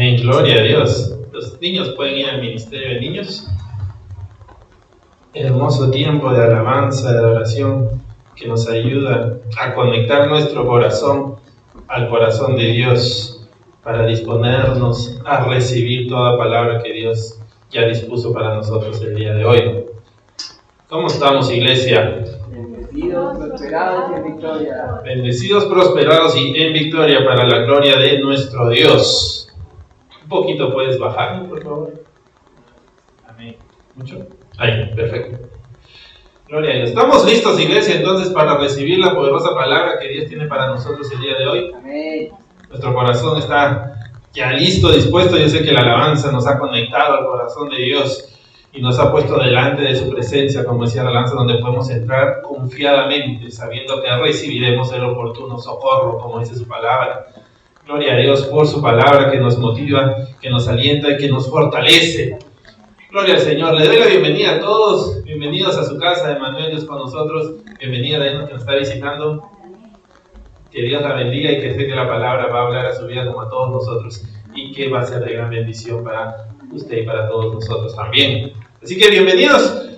Amén, gloria a Dios. Los niños pueden ir al ministerio de niños. Hermoso tiempo de alabanza, de oración, que nos ayuda a conectar nuestro corazón al corazón de Dios para disponernos a recibir toda palabra que Dios ya dispuso para nosotros el día de hoy. ¿Cómo estamos, iglesia? Bendecidos, prosperados y en victoria. Bendecidos, prosperados y en victoria para la gloria de nuestro Dios. Un poquito puedes bajarme, por favor. Amén. ¿Mucho? Ahí, perfecto. Gloria a Dios. ¿Estamos listos, iglesia, entonces, para recibir la poderosa palabra que Dios tiene para nosotros el día de hoy? Amén. Nuestro corazón está ya listo, dispuesto. Yo sé que la alabanza nos ha conectado al corazón de Dios y nos ha puesto delante de su presencia, como decía la alabanza, donde podemos entrar confiadamente, sabiendo que recibiremos el oportuno socorro, como dice su palabra. Gloria a Dios por su palabra que nos motiva, que nos alienta y que nos fortalece. Gloria al Señor. Le doy la bienvenida a todos. Bienvenidos a su casa. Emmanuel, Dios con nosotros. Bienvenida a la que nos está visitando. Que Dios la bendiga y que sé que la palabra va a hablar a su vida como a todos nosotros y que va a ser de gran bendición para usted y para todos nosotros también. Así que bienvenidos.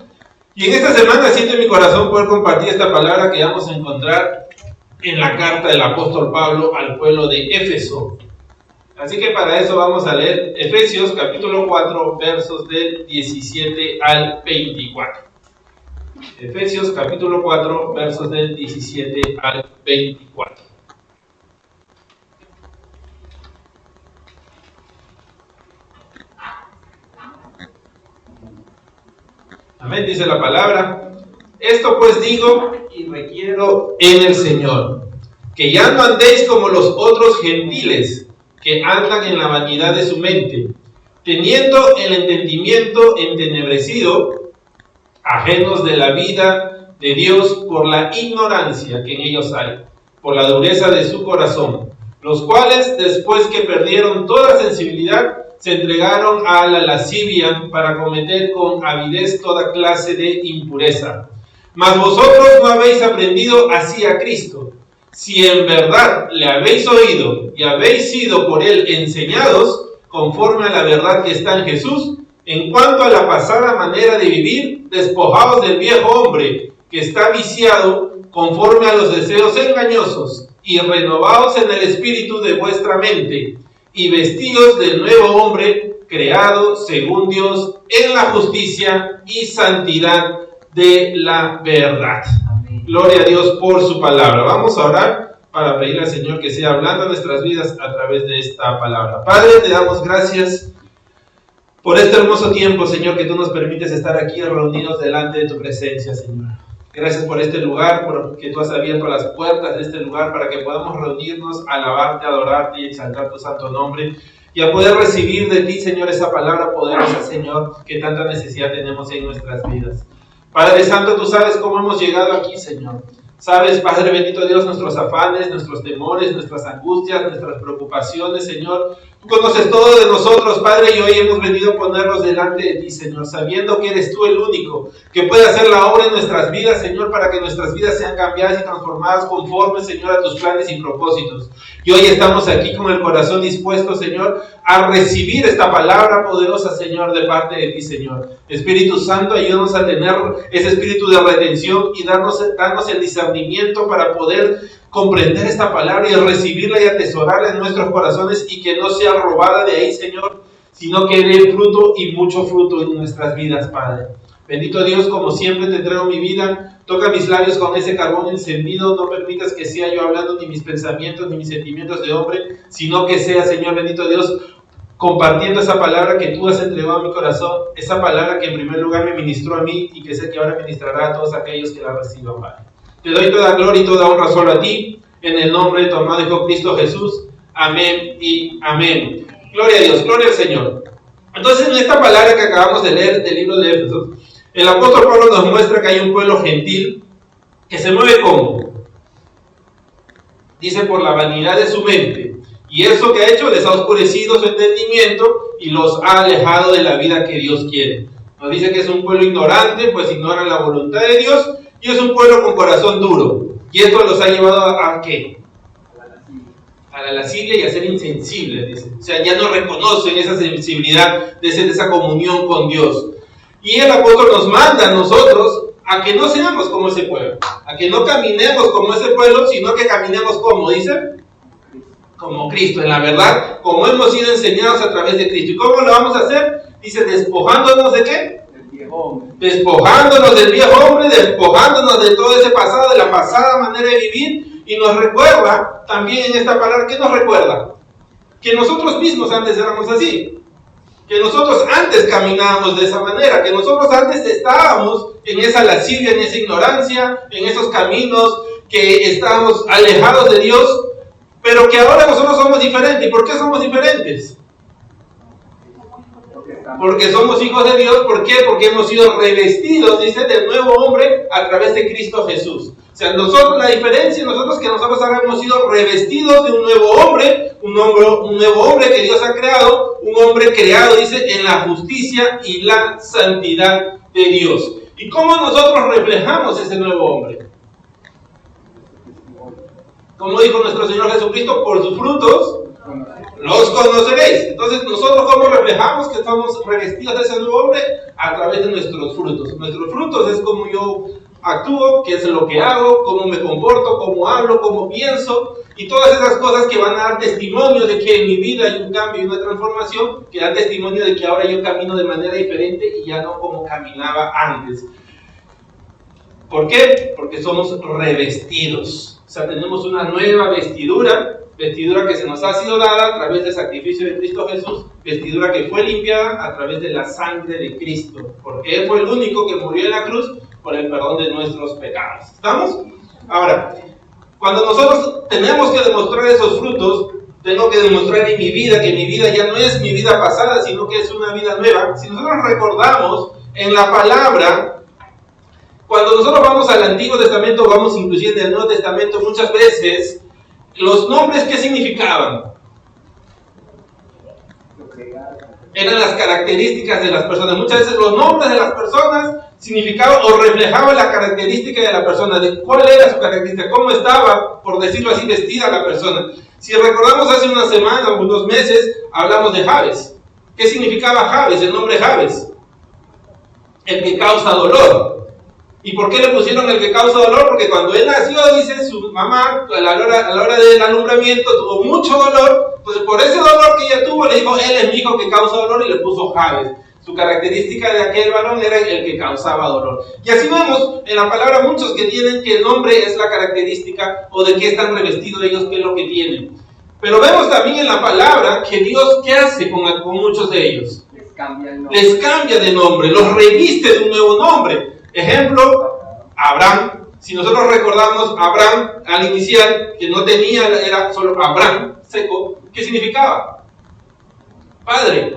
Y en esta semana siento en mi corazón poder compartir esta palabra que vamos a encontrar en la carta del apóstol Pablo al pueblo de Éfeso. Así que para eso vamos a leer Efesios capítulo 4 versos del 17 al 24. Efesios capítulo 4 versos del 17 al 24. Amén, dice la palabra. Esto pues digo y requiero en el Señor, que ya no andéis como los otros gentiles, que andan en la vanidad de su mente, teniendo el entendimiento entenebrecido, ajenos de la vida de Dios por la ignorancia que en ellos hay, por la dureza de su corazón, los cuales, después que perdieron toda sensibilidad, se entregaron a la lascivia para cometer con avidez toda clase de impureza. Mas vosotros no habéis aprendido así a Cristo. Si en verdad le habéis oído y habéis sido por él enseñados, conforme a la verdad que está en Jesús, en cuanto a la pasada manera de vivir, despojaos del viejo hombre, que está viciado conforme a los deseos engañosos, y renovaos en el espíritu de vuestra mente, y vestíos del nuevo hombre, creado según Dios, en la justicia y santidad de la verdad. Amén. Gloria a Dios por su palabra. Vamos a orar para pedirle al Señor que sea hablando a nuestras vidas a través de esta palabra. Padre, te damos gracias por este hermoso tiempo, Señor, que tú nos permites estar aquí reunidos delante de tu presencia, Señor. Gracias por este lugar, porque tú has abierto las puertas de este lugar para que podamos reunirnos, alabarte, adorarte y exaltar tu santo nombre y a poder recibir de ti, Señor, esa palabra poderosa, Señor, que tanta necesidad tenemos en nuestras vidas. Padre Santo, tú sabes cómo hemos llegado aquí, Señor. Sabes, Padre bendito Dios, nuestros afanes, nuestros temores, nuestras angustias, nuestras preocupaciones, Señor. Tú conoces todo de nosotros, Padre, y hoy hemos venido a ponernos delante de ti, Señor, sabiendo que eres tú el único que puede hacer la obra en nuestras vidas, Señor, para que nuestras vidas sean cambiadas y transformadas conforme, Señor, a tus planes y propósitos. Y hoy estamos aquí con el corazón dispuesto, Señor, a recibir esta palabra poderosa, Señor, de parte de ti, Señor. Espíritu Santo, ayúdanos a tener ese espíritu de retención y darnos el discernimiento para poder comprender esta palabra y recibirla y atesorarla en nuestros corazones y que no sea robada de ahí, Señor, sino que dé fruto y mucho fruto en nuestras vidas, Padre. Bendito Dios, como siempre te entrego mi vida. Toca mis labios con ese carbón encendido. No permitas que sea yo hablando ni mis pensamientos ni mis sentimientos de hombre, sino que sea, Señor bendito Dios, compartiendo esa palabra que tú has entregado a mi corazón, esa palabra que en primer lugar me ministró a mí y que sé que ahora ministrará a todos aquellos que la reciban, Padre. Te doy toda gloria y toda honra solo a ti, en el nombre de tu amado Hijo Cristo Jesús. Amén y amén. Gloria a Dios, gloria al Señor. Entonces, en esta palabra que acabamos de leer del libro de Éfeso, el apóstol Pablo nos muestra que hay un pueblo gentil que se mueve como, dice, por la vanidad de su mente. Y eso que ha hecho les ha oscurecido su entendimiento y los ha alejado de la vida que Dios quiere. Nos dice que es un pueblo ignorante, pues ignoran la voluntad de Dios, y es un pueblo con corazón duro. Y esto los ha llevado ¿a qué? a la lascivia y a ser insensibles, dice. O sea, ya no reconocen esa sensibilidad de esa comunión con Dios. Y el apóstol nos manda a nosotros a que no seamos como ese pueblo, a que no caminemos como ese pueblo, sino que caminemos como, dice, como Cristo, en la verdad, como hemos sido enseñados a través de Cristo. ¿Y cómo lo vamos a hacer? Dice, despojándonos de ¿qué? Del viejo hombre. Despojándonos del viejo hombre, despojándonos de todo ese pasado, de la pasada manera de vivir. Y nos recuerda, también en esta palabra, ¿qué nos recuerda? Que nosotros mismos antes éramos así. Que nosotros antes caminábamos de esa manera, que nosotros antes estábamos en esa lascivia, en esa ignorancia, en esos caminos, que estábamos alejados de Dios, pero que ahora nosotros somos diferentes. ¿Y por qué somos diferentes? Porque somos hijos de Dios. ¿Por qué? Porque hemos sido revestidos, dice, del nuevo hombre a través de Cristo Jesús. O sea, nosotros, la diferencia en nosotros es que nosotros ahora hemos sido revestidos de un nuevo hombre, un nuevo hombre que Dios ha creado, un hombre creado, dice, en la justicia y la santidad de Dios. ¿Y cómo nosotros reflejamos ese nuevo hombre? Como dijo nuestro Señor Jesucristo, por sus frutos los conoceréis. Entonces, nosotros, ¿cómo reflejamos que estamos revestidos de ese nuevo hombre? A través de nuestros frutos. Nuestros frutos es como yo actúo, qué es lo que hago, cómo me comporto, cómo hablo, cómo pienso, y todas esas cosas que van a dar testimonio de que en mi vida hay un cambio y una transformación, que dan testimonio de que ahora yo camino de manera diferente y ya no como caminaba antes. ¿Por qué? Porque somos revestidos. O sea, tenemos una nueva vestidura que se nos ha sido dada a través del sacrificio de Cristo Jesús, vestidura que fue limpiada a través de la sangre de Cristo, porque Él fue el único que murió en la cruz por el perdón de nuestros pecados. ¿Estamos? Ahora, cuando nosotros tenemos que demostrar esos frutos, tengo que demostrar en mi vida que mi vida ya no es mi vida pasada, sino que es una vida nueva. Si nosotros recordamos en la palabra, cuando nosotros vamos al Antiguo Testamento, vamos inclusive en el Nuevo Testamento, muchas veces, los nombres, ¿qué significaban? Eran las características de las personas. Muchas veces los nombres de las personas significaban o reflejaban la característica de la persona, de cuál era su característica, cómo estaba, por decirlo así, vestida la persona. Si recordamos hace una semana o unos meses, hablamos de Jabes. ¿Qué significaba Jabes, el nombre Jabes? El que causa dolor. ¿Y por qué le pusieron el que causa dolor? Porque cuando él nació, dice, su mamá, a la hora del alumbramiento, tuvo mucho dolor. Entonces, por ese dolor que ella tuvo, le dijo, él es mi hijo que causa dolor, y le puso Jabes. Su característica de aquel varón era el que causaba dolor. Y así vemos en la palabra muchos que tienen que el nombre es la característica o de qué están revestidos ellos, qué es lo que tienen. Pero vemos también en la palabra que Dios, ¿qué hace con muchos de ellos? Les cambia el nombre. Les cambia de nombre, los reviste de un nuevo nombre. Ejemplo, Abraham. Si nosotros recordamos Abraham al inicial, que no tenía, era solo Abraham, seco, ¿qué significaba? Padre.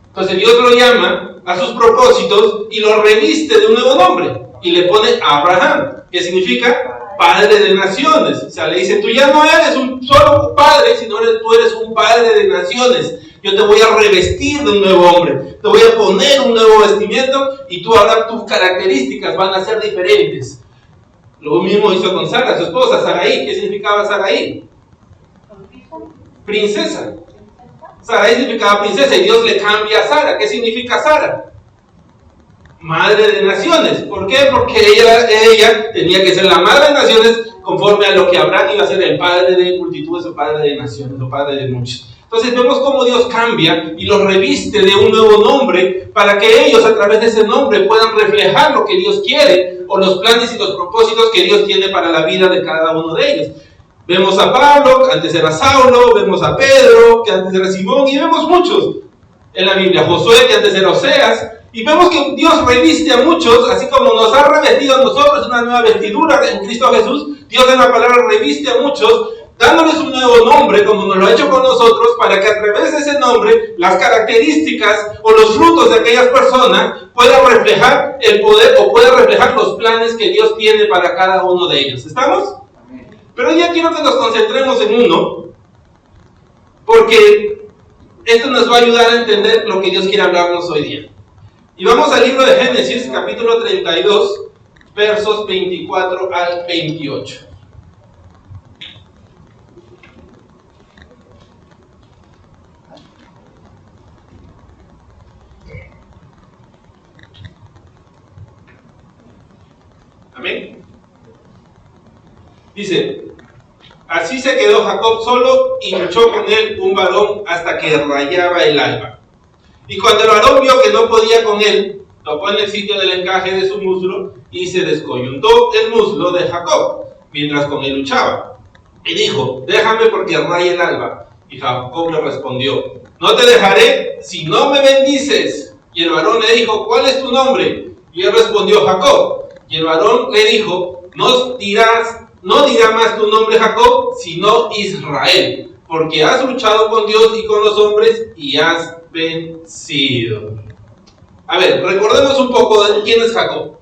Entonces Dios lo llama a sus propósitos y lo reviste de un nuevo nombre y le pone Abraham, que significa padre de naciones. O sea, le dice, tú ya no eres solo un padre, sino tú eres un padre de naciones. Yo te voy a revestir de un nuevo hombre, te voy a poner un nuevo vestimiento y tú ahora tus características van a ser diferentes. Lo mismo hizo con Sara, su esposa, Sarai. ¿Qué significaba Sarai? Princesa. Sarai significaba princesa y Dios le cambia a Sara. ¿Qué significa Sara? Madre de naciones. ¿Por qué? Porque ella tenía que ser la madre de naciones conforme a lo que Abraham iba a ser el padre de multitudes o padre de naciones, o padre de muchos. Entonces vemos cómo Dios cambia y los reviste de un nuevo nombre para que ellos a través de ese nombre puedan reflejar lo que Dios quiere o los planes y los propósitos que Dios tiene para la vida de cada uno de ellos. Vemos a Pablo, que antes era Saulo, vemos a Pedro, que antes era Simón, y vemos muchos en la Biblia. Josué, que antes era Oseas, y vemos que Dios reviste a muchos, así como nos ha revestido a nosotros una nueva vestidura en Cristo Jesús. Dios en la palabra reviste a muchos, dándoles un nuevo nombre, como nos lo ha hecho con nosotros, para que a través de ese nombre, las características o los frutos de aquellas personas puedan reflejar el poder o puedan reflejar los planes que Dios tiene para cada uno de ellos. ¿Estamos? Pero ya quiero que nos concentremos en uno, porque esto nos va a ayudar a entender lo que Dios quiere hablarnos hoy día. Y vamos al libro de Génesis, capítulo 32, versos 24 al 28. Dice, así se quedó Jacob solo y luchó con él un varón hasta que rayaba el alba. Y cuando el varón vio que no podía con él, tocó en el sitio del encaje de su muslo y se descoyuntó el muslo de Jacob, mientras con él luchaba. Y dijo, déjame porque raya el alba. Y Jacob le respondió, no te dejaré si no me bendices. Y el varón le dijo, ¿cuál es tu nombre? Y él respondió, Jacob. Y el varón le dijo, no dirá más tu nombre Jacob, sino Israel, porque has luchado con Dios y con los hombres y has vencido. A ver, recordemos un poco de quién es Jacob.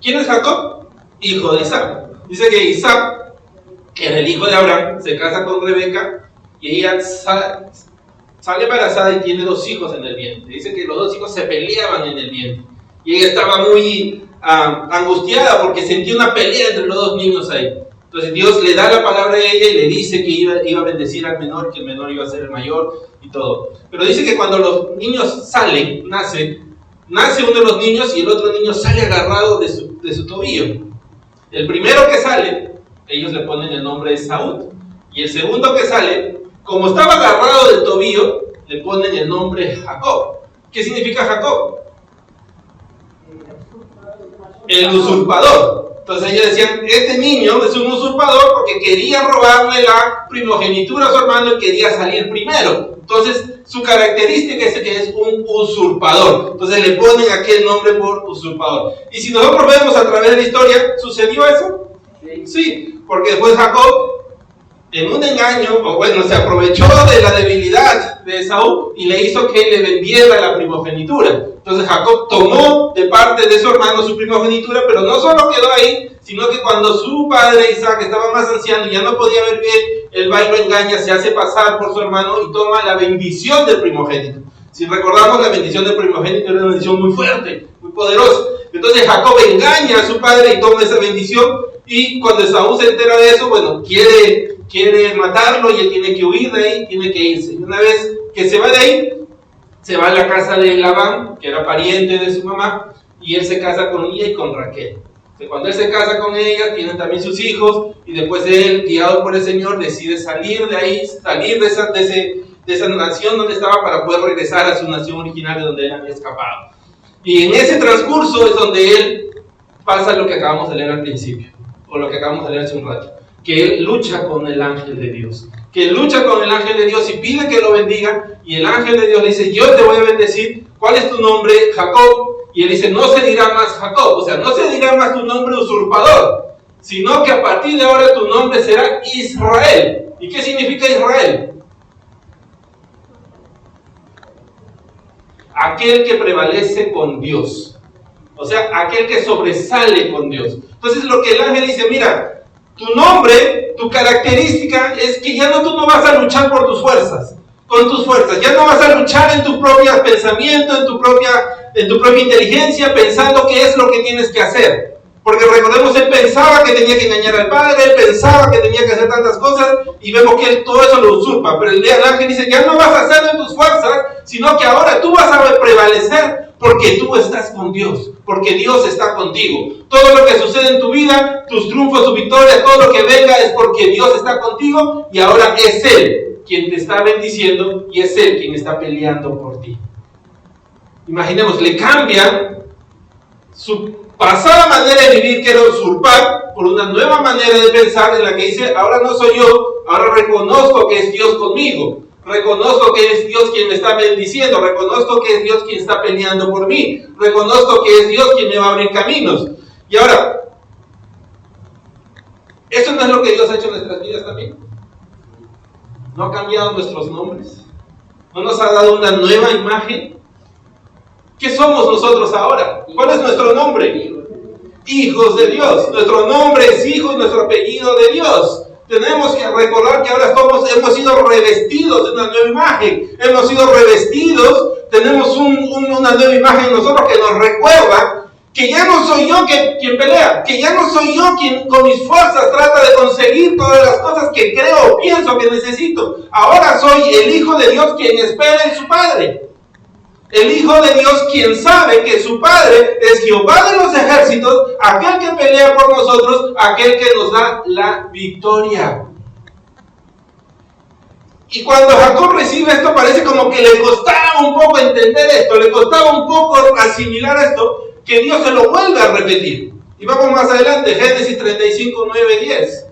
¿Quién es Jacob? Hijo de Isaac. Dice que Isaac, que era el hijo de Abraham, se casa con Rebeca y ella sale embarazada y tiene 2 hijos en el vientre. Dice que los 2 hijos se peleaban en el vientre y ella estaba muy angustiada porque sentía una pelea entre los 2 niños ahí. Entonces Dios le da la palabra a ella y le dice que iba a bendecir al menor, que el menor iba a ser el mayor y todo. Pero dice que cuando los niños salen, nace uno de los niños y el otro niño sale agarrado de su tobillo. El primero que sale, ellos le ponen el nombre de Saúl. Y el segundo que sale, como estaba agarrado del tobillo, le ponen el nombre Jacob. ¿Qué significa Jacob? El usurpador. Entonces ellos decían, este niño es un usurpador porque quería robarle la primogenitura a su hermano y quería salir primero. Entonces su característica es que es un usurpador. Entonces le ponen aquel nombre por usurpador. Y si nosotros vemos a través de la historia, ¿sucedió eso? Sí, porque después Jacob, en un engaño, se aprovechó de la debilidad de Esaú y le hizo que le vendiera la primogenitura. Entonces Jacob tomó de parte de su hermano su primogenitura, pero no solo quedó ahí, sino que cuando su padre Isaac estaba más anciano y ya no podía ver bien, él va y lo engaña, se hace pasar por su hermano y toma la bendición del primogénito. Si recordamos, la bendición del primogénito era una bendición muy fuerte, muy poderosa. Entonces Jacob engaña a su padre y toma esa bendición, y cuando Esaú se entera de eso, quiere matarlo y él tiene que huir de ahí, tiene que irse. Y una vez que se va de ahí, se va a la casa de Labán, que era pariente de su mamá, y él se casa con ella y con Raquel. Entonces, cuando él se casa con ella, tienen también sus hijos, y después él, guiado por el Señor, decide salir de ahí, salir de esa nación donde estaba para poder regresar a su nación original de donde él había escapado. Y en ese transcurso es donde él pasa lo que acabamos de leer al principio, o lo que acabamos de leer hace un rato, que él lucha con el ángel de Dios. Que lucha con el ángel de Dios y pide que lo bendiga, y el ángel de Dios le dice, yo te voy a bendecir, ¿cuál es tu nombre? Jacob. Y él dice, no se dirá más Jacob, o sea, no se dirá más tu nombre usurpador, sino que a partir de ahora tu nombre será Israel. ¿Y qué significa Israel? Aquel que prevalece con Dios, o sea, aquel que sobresale con Dios. Entonces lo que el ángel dice, mira, tu nombre, tu característica es que ya tú no vas a luchar por tus fuerzas, con tus fuerzas, ya no vas a luchar en tus propios pensamientos, en tu propia inteligencia, pensando qué es lo que tienes que hacer. Porque recordemos, él pensaba que tenía que engañar al padre, él pensaba que tenía que hacer tantas cosas, y vemos que él todo eso lo usurpa. Pero el ángel dice, ya no vas a hacerlo en tus fuerzas, sino que ahora tú vas a prevalecer porque tú estás con Dios, porque Dios está contigo. Todo lo que sucede en tu vida, tus triunfos, tu victoria, todo lo que venga es porque Dios está contigo, y ahora es Él quien te está bendiciendo y es Él quien está peleando por ti. Imaginemos, le cambia su pasada manera de vivir, que era usurpar, por una nueva manera de pensar en la que dice, ahora no soy yo, ahora reconozco que es Dios conmigo, reconozco que es Dios quien me está bendiciendo, reconozco que es Dios quien está peleando por mí, reconozco que es Dios quien me va a abrir caminos. Y ahora, ¿eso no es lo que Dios ha hecho en nuestras vidas también? ¿No ha cambiado nuestros nombres? ¿No nos ha dado una nueva imagen? ¿Qué somos nosotros ahora? ¿Cuál es nuestro nombre? Hijos de Dios. Nuestro nombre es hijo y nuestro apellido de Dios. Tenemos que recordar que ahora hemos sido revestidos de una nueva imagen. Hemos sido revestidos, tenemos una nueva imagen en nosotros que nos recuerda que ya no soy yo quien pelea, que ya no soy yo quien con mis fuerzas trata de conseguir todas las cosas que creo o pienso que necesito. Ahora soy el Hijo de Dios quien espera en su Padre. El Hijo de Dios, quien sabe que su Padre es Jehová de los ejércitos, aquel que pelea por nosotros, aquel que nos da la victoria. Y cuando Jacob recibe esto, parece como que le costaba un poco entender esto, le costaba un poco asimilar esto, que Dios se lo vuelve a repetir. Y vamos más adelante, Génesis 35, 9, 10.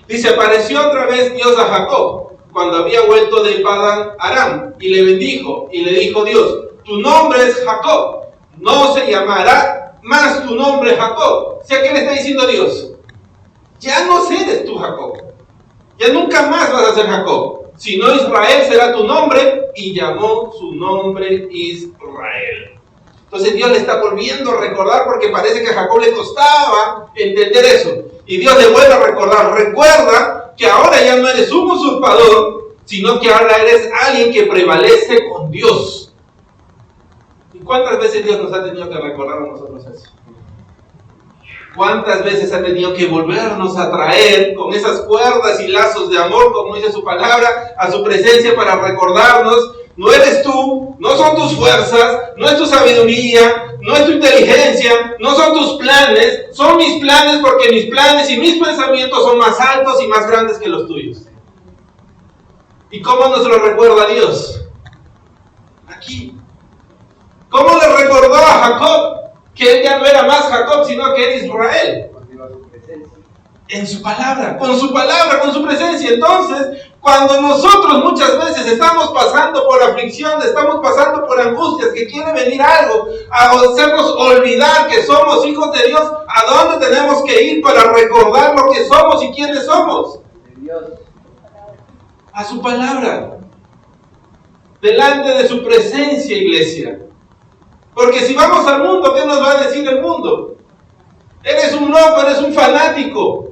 Dice, apareció otra vez Dios a Jacob, cuando había vuelto de Padán Aram, y le bendijo, y le dijo Dios, tu nombre es Jacob, no se llamará más tu nombre Jacob. O sea, ¿qué le está diciendo Dios? Ya no eres tú Jacob, ya nunca más vas a ser Jacob, sino Israel será tu nombre, y llamó su nombre Israel. Entonces Dios le está volviendo a recordar, porque parece que a Jacob le costaba entender eso. Y Dios le vuelve a recordar, recuerda que ahora ya no eres un usurpador, sino que ahora eres alguien que prevalece con Dios. ¿Y cuántas veces Dios nos ha tenido que recordar a nosotros eso? ¿Cuántas veces ha tenido que volvernos a traer con esas cuerdas y lazos de amor, como dice su palabra, a su presencia para recordarnos? No eres tú, no son tus fuerzas, no es tu sabiduría, no es tu inteligencia, no son tus planes, son mis planes, porque mis planes y mis pensamientos son más altos y más grandes que los tuyos. ¿Y cómo nos lo recuerda Dios? Aquí. ¿Cómo le recordó a Jacob que él ya no era más Jacob, sino que era Israel? En su palabra, con su presencia. Entonces, cuando nosotros muchas veces estamos pasando por aflicción, estamos pasando por angustias, que quiere venir algo a hacernos olvidar que somos hijos de Dios, ¿a dónde tenemos que ir para recordar lo que somos y quiénes somos? A su palabra. Delante de su presencia, iglesia. Porque si vamos al mundo, ¿qué nos va a decir el mundo? Eres un loco, eres un fanático.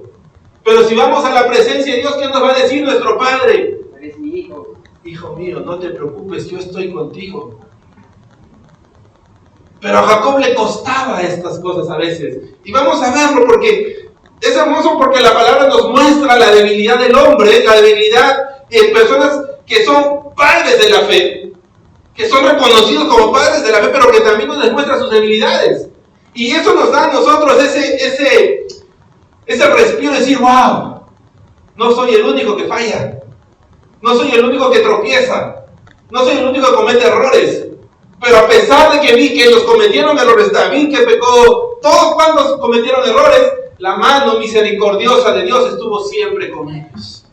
Pero si vamos a la presencia de Dios, ¿qué nos va a decir nuestro Padre? Eres mi hijo. Hijo mío, no te preocupes, yo estoy contigo. Pero a Jacob le costaba estas cosas a veces. Y vamos a verlo porque es hermoso, porque la palabra nos muestra la debilidad del hombre, la debilidad de personas que son padres de la fe, que son reconocidos como padres de la fe, pero que también nos demuestra sus debilidades. Y eso nos da a nosotros ese respiro de decir, wow, no soy el único que falla, no soy el único que tropieza, no soy el único que comete errores. Pero a pesar de que vi que ellos cometieron errores, David que pecó, todos cuantos cometieron errores, la mano misericordiosa de Dios estuvo siempre con ellos.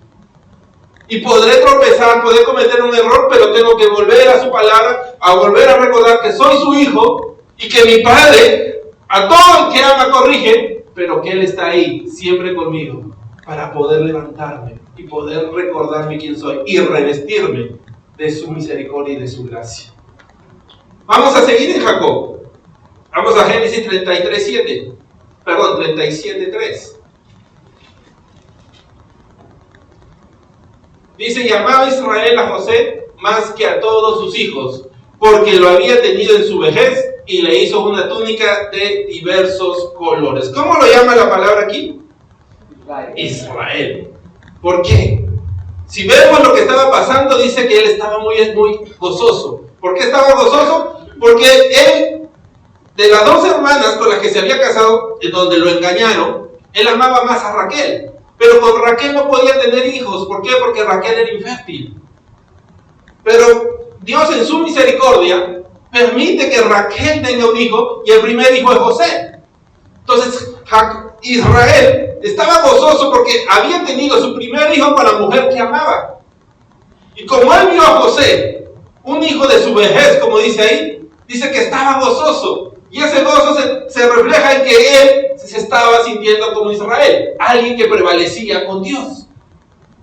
Y podré tropezar, podré cometer un error, pero tengo que volver a su palabra, a volver a recordar que soy su hijo y que mi Padre a todo el que ama corrige, pero que Él está ahí siempre conmigo para poder levantarme y poder recordarme quién soy y revestirme de su misericordia y de su gracia. Vamos a seguir en Jacob. Vamos a Génesis 37:3. Dice, llamaba Israel a José más que a todos sus hijos, porque lo había tenido en su vejez y le hizo una túnica de diversos colores. ¿Cómo lo llama la palabra aquí? Israel. ¿Por qué? Si vemos lo que estaba pasando, dice que él estaba muy gozoso. ¿Por qué estaba gozoso? Porque él, de las dos hermanas con las que se había casado, en donde lo engañaron, él amaba más a Raquel. Pero con Raquel no podía tener hijos. ¿Por qué? Porque Raquel era infértil. Pero Dios en su misericordia permite que Raquel tenga un hijo, y el primer hijo es José. Entonces Israel estaba gozoso porque había tenido su primer hijo con la mujer que amaba. Y como él vio a José, un hijo de su vejez, como dice ahí, dice que estaba gozoso. Y ese gozo se refleja en que él se estaba sintiendo como Israel, alguien que prevalecía con Dios,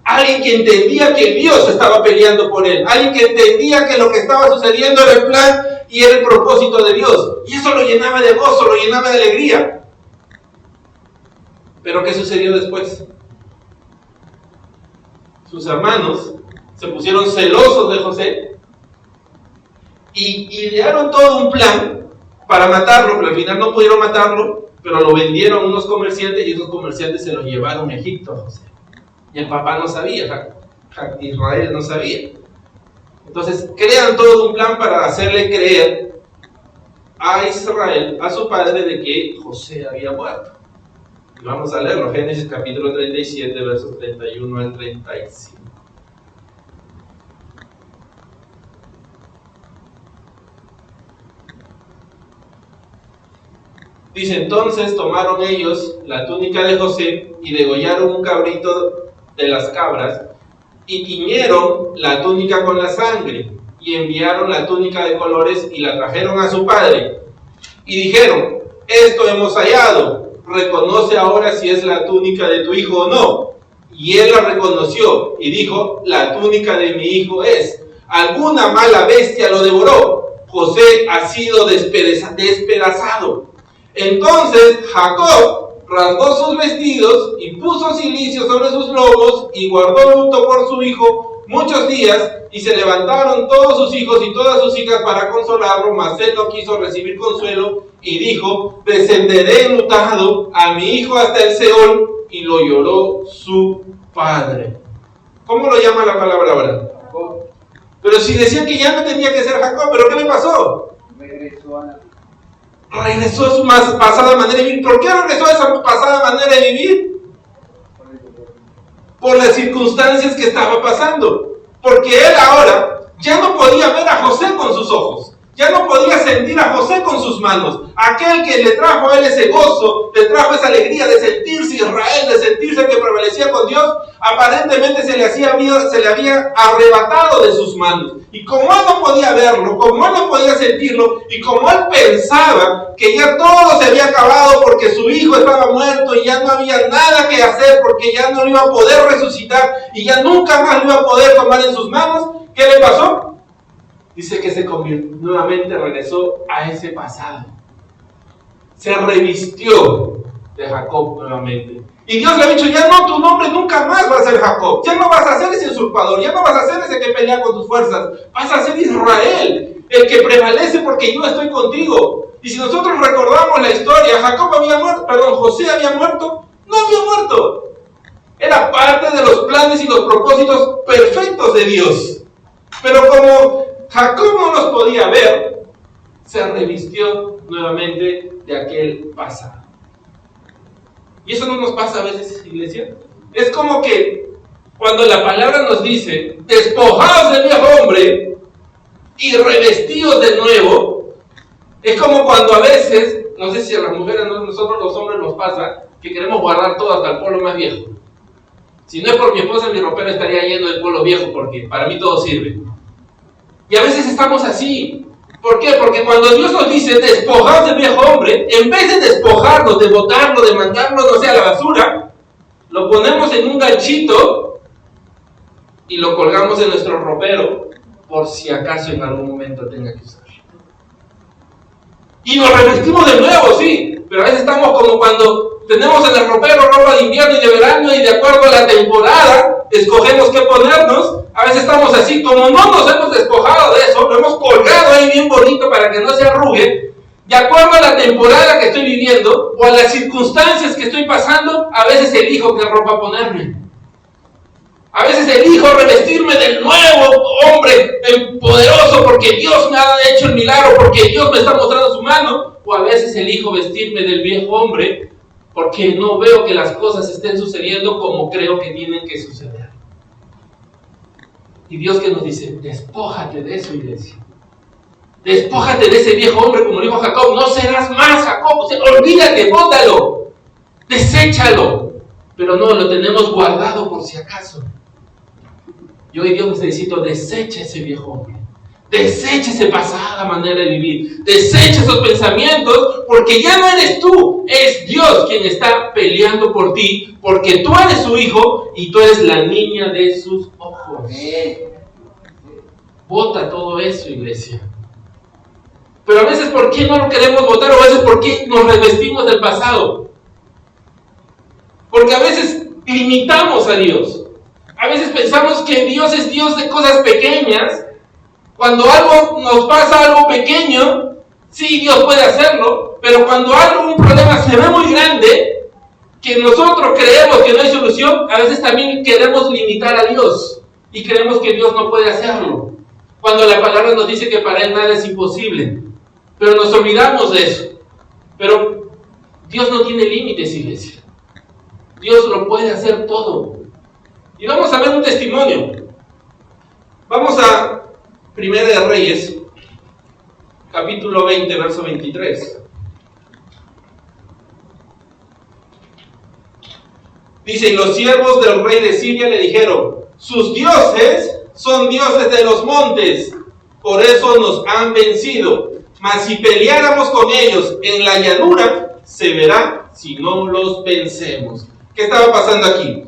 alguien que entendía que Dios estaba peleando por él, alguien que entendía que lo que estaba sucediendo era el plan y era el propósito de Dios. Y eso lo llenaba de gozo, lo llenaba de alegría. Pero ¿qué sucedió después? Sus hermanos se pusieron celosos de José y idearon todo un plan para matarlo, pero al final no pudieron matarlo, pero lo vendieron unos comerciantes y esos comerciantes se lo llevaron a Egipto a José. Y el papá no sabía. Israel no sabía. Entonces crean todo un plan para hacerle creer a Israel, a su padre, de que José había muerto. Y vamos a leerlo, Génesis capítulo 37, versos 31 al 35. Dice: entonces tomaron ellos la túnica de José y degollaron un cabrito de las cabras y tiñeron la túnica con la sangre y enviaron la túnica de colores y la trajeron a su padre y dijeron: esto hemos hallado, reconoce ahora si es la túnica de tu hijo o no. Y él la reconoció y dijo: la túnica de mi hijo es. Alguna mala bestia lo devoró, José ha sido despedazado. Entonces Jacob rasgó sus vestidos y puso cilicio sobre sus lomos y guardó luto por su hijo muchos días, y se levantaron todos sus hijos y todas sus hijas para consolarlo, mas él no quiso recibir consuelo y dijo: descenderé enlutado a mi hijo hasta el Seol. Y lo lloró su padre. ¿Cómo lo llama la palabra ahora? Jacob Pero si decían que ya no tenía que ser Jacob, ¿pero qué le pasó? Regresó a su pasada manera de vivir. ¿Por qué regresó a esa pasada manera de vivir? Por las circunstancias que estaba pasando. Porque él ahora ya no podía ver a José con sus ojos, ya no podía sentir a José con sus manos. Aquel que le trajo a él ese gozo, le trajo esa alegría de sentirse Israel, de sentirse que prevalecía con Dios, aparentemente se le había arrebatado de sus manos. Y como él no podía verlo, como él no podía sentirlo, y como él pensaba que ya todo se había acabado porque su hijo estaba muerto y ya no había nada que hacer, porque ya no lo iba a poder resucitar y ya nunca más lo iba a poder tomar en sus manos, ¿qué le pasó? Dice que se convirtió, nuevamente regresó a ese pasado. Se revistió de Jacob nuevamente. Y Dios le ha dicho: ya no, tu nombre nunca más va a ser Jacob. Ya no vas a ser ese usurpador, ya no vas a ser ese que pelea con tus fuerzas. Vas a ser Israel, el que prevalece porque yo estoy contigo. Y si nosotros recordamos la historia, José había muerto. No había muerto. Era parte de los planes y los propósitos perfectos de Dios. Pero como Jacob no los podía ver, se revistió nuevamente de aquel pasado. Y eso no nos pasa a veces, iglesia. Es como que cuando la palabra nos dice: despojaos del viejo hombre y revestidos de nuevo, es como cuando a veces, no sé si a las mujeres, nosotros los hombres nos pasa, que queremos guardar todo hasta el polo más viejo. Si no es por mi esposa, mi ropero estaría lleno de polo viejo, porque para mí todo sirve. Y a veces estamos así. ¿Por qué? Porque cuando Dios nos dice: despojaos del viejo hombre, en vez de despojarnos, de botarlo, de mandarlo, no sé, a la basura, lo ponemos en un ganchito y lo colgamos en nuestro ropero por si acaso en algún momento tenga que usarlo. Y nos revestimos de nuevo, sí, pero a veces estamos como cuando tenemos en el ropero ropa de invierno y de verano, y de acuerdo a la temporada escogemos qué ponernos. A veces estamos así, como no nos hemos despojado de eso, lo hemos colgado ahí bien bonito para que no se arrugue. De acuerdo a la temporada que estoy viviendo o a las circunstancias que estoy pasando, a veces elijo qué ropa ponerme. A veces elijo revestirme del nuevo hombre poderoso porque Dios me ha hecho el milagro, porque Dios me está mostrando su mano. O a veces elijo vestirme del viejo hombre porque no veo que las cosas estén sucediendo como creo que tienen que suceder. Y Dios que nos dice: despójate de eso, iglesia. Despójate de ese viejo hombre, como dijo Jacob. No serás más Jacob. O sea, olvídate, bótalo, deséchalo. Pero no, lo tenemos guardado por si acaso. Y hoy Dios necesita: desecha ese viejo hombre. Desecha esa pasada manera de vivir. Desecha esos pensamientos, porque ya no eres tú, es Dios quien está peleando por ti, porque tú eres su hijo y tú eres la niña de sus ojos. Bota todo eso, iglesia. Pero a veces, ¿por qué no lo queremos votar? O a veces, ¿por qué nos revestimos del pasado? Porque a veces limitamos a Dios. A veces pensamos que Dios es Dios de cosas pequeñas. Cuando algo nos pasa, algo pequeño, sí, Dios puede hacerlo, pero cuando un problema se ve muy grande, que nosotros creemos que no hay solución, a veces también queremos limitar a Dios. y creemos que Dios no puede hacerlo, cuando la palabra nos dice que para Él nada es imposible. Pero nos olvidamos de eso. Pero Dios no tiene límites, iglesia. Dios lo puede hacer todo. Y vamos a ver un testimonio. Vamos a Primera de Reyes, capítulo 20, verso 23. Dice, y los siervos del rey de Siria le dijeron, sus dioses son dioses de los montes, por eso nos han vencido. Mas si peleáramos con ellos en la llanura, se verá si no los vencemos. ¿Qué estaba pasando aquí?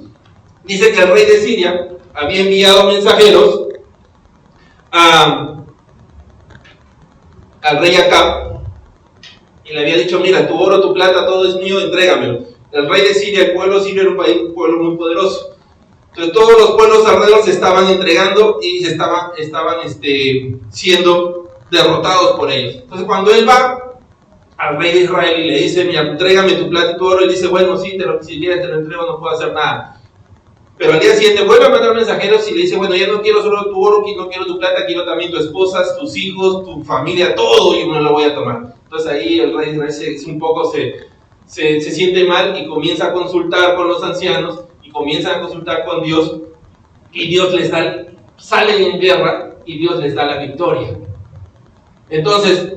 Dice que el rey de Siria había enviado mensajeros al rey Acab y le había dicho, mira, tu oro, tu plata, todo es mío, entrégamelo. El rey de Siria, el pueblo sirio era un pueblo muy poderoso. Entonces todos los pueblos alrededor se estaban entregando y estaban siendo derrotados por ellos. Entonces cuando él va al rey de Israel y le dice, mira, entrégame tu plata y tu oro, él dice, bueno, sí, si quieres te lo entrego, no puedo hacer nada. Pero al día siguiente vuelve a mandar mensajeros y le dice, bueno, ya no quiero solo tu oro, no quiero tu plata, quiero también tu esposa, tus hijos, tu familia, todo, y me lo voy a tomar. Entonces ahí el rey de Israel se siente mal y comienza a consultar con los ancianos y comienza a consultar con Dios, y Dios les da, salen en guerra y Dios les da la victoria. Entonces